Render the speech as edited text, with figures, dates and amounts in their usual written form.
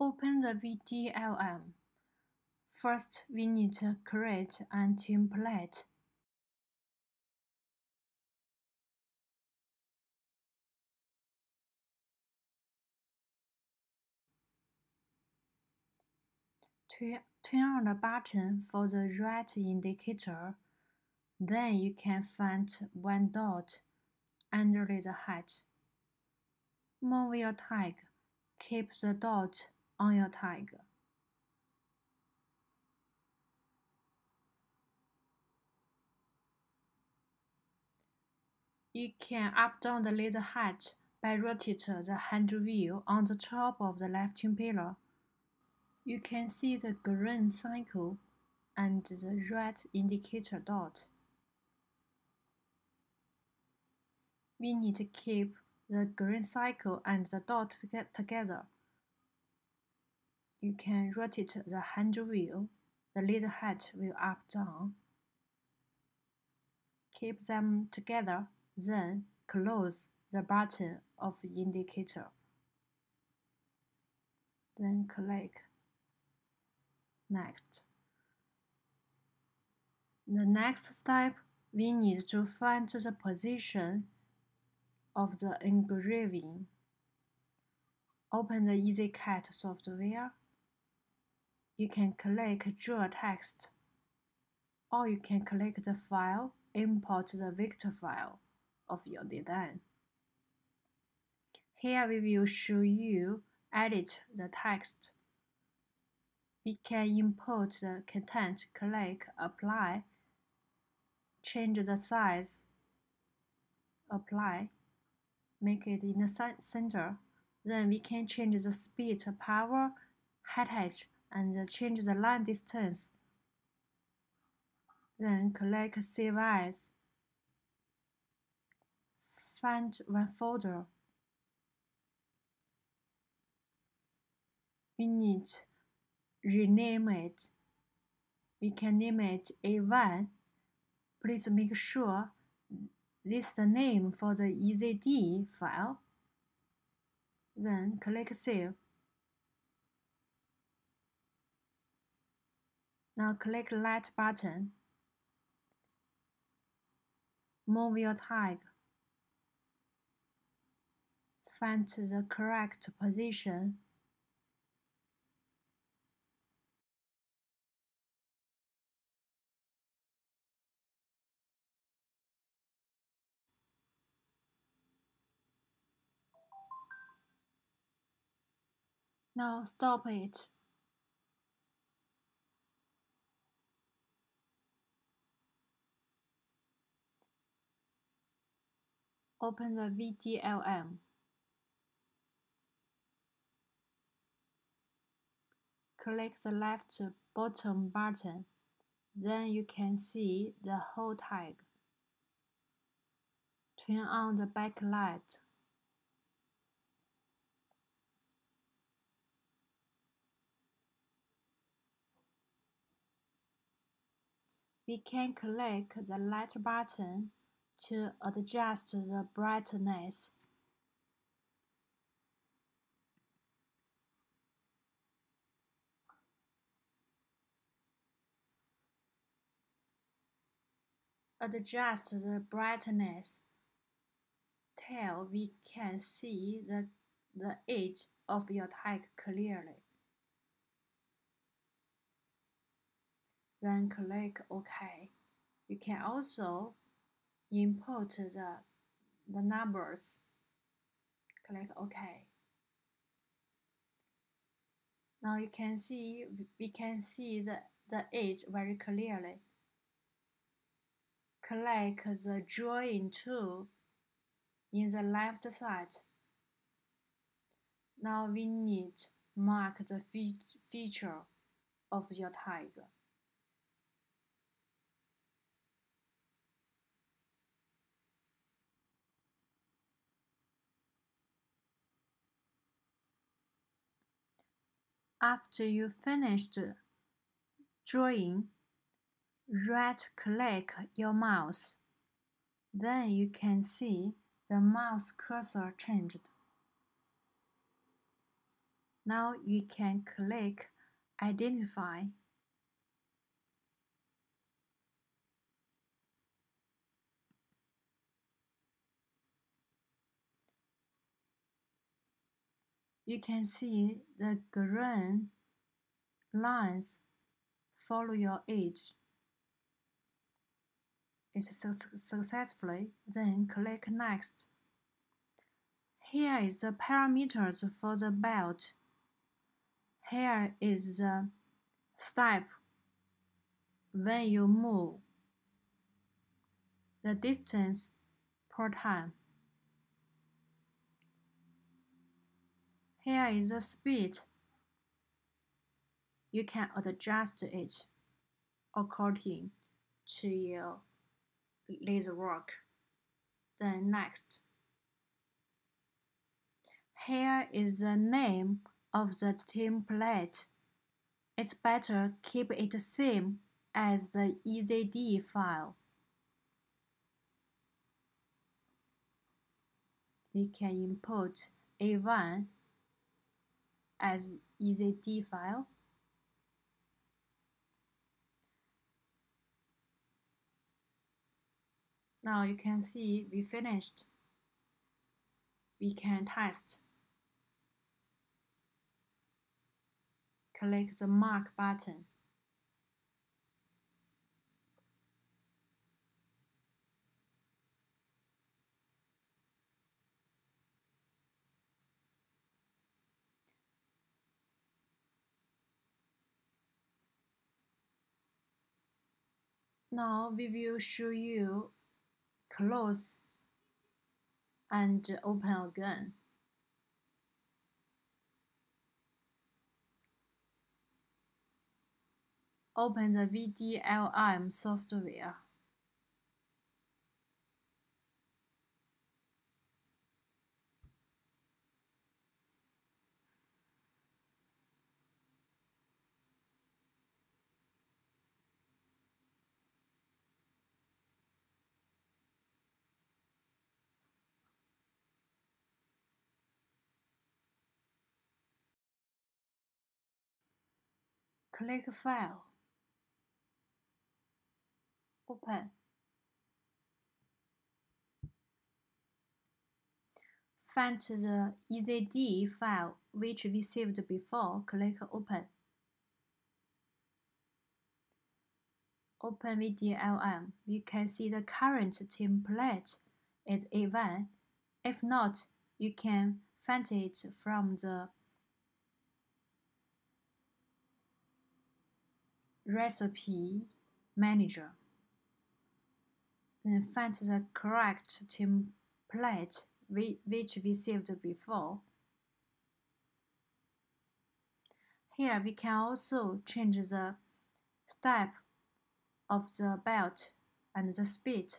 Open the VDLM. First, we need to create a template. Turn on the button for the right indicator. Then you can find one dot under the hat. Move your tag. Keep the dot on your tag. You can up-down the lead hat by rotating the hand wheel on the top of the lifting pillar. You can see the green cycle and the red indicator dot. We need to keep the green cycle and the dot together. You can rotate the hand wheel, the lead hat will up-down. Keep them together, then close the button of the indicator. Then click Next. The next step, we need to find the position of the engraving. Open the Wechat software. You can click Draw Text, or you can click the file, import the vector file of your design. Here we will show you edit the text. We can import the content, click Apply, change the size, Apply, make it in the center. Then we can change the speed, power, height, and change the line distance. Then click Save As. Find one folder. We need to rename it. We can name it A1. Please make sure this is the name for the EZD file. Then click Save. Now click Light button. Move your tag. Find the correct position. Now stop it. Open the VDLM. Click the left bottom button. Then you can see the whole tag. Turn on the backlight. We can click the light button to adjust the brightness. Adjust the brightness till we can see the edge of your tag clearly. Then click OK. You can also import the numbers. Click OK. Now we can see the edge very clearly. Click the drawing tool in the left side. Now we need to mark the feature of your tag. After you finished drawing, right-click your mouse. Then you can see the mouse cursor changed. Now you can click Identify. You can see the green lines follow your edge. It's successfully, then click Next. Here is the parameters for the belt. Here is the step when you move, the distance per time. Here is the speed. You can adjust it according to your laser work. Then next. Here is the name of the template. It's better keep it the same as the EZD file. We can import A1 as EZD file. Now you can see we finished. We can test. Click the Mark button. Now we will show you close and open again. Open the VDLM software. Click File. Open. Find the EZD file which we saved before. Click Open. Open VDLM. You can see the current template is A1. If not, you can find it from the recipe manager. Then find the correct template which we saved before. Here we can also change the step of the belt and the speed.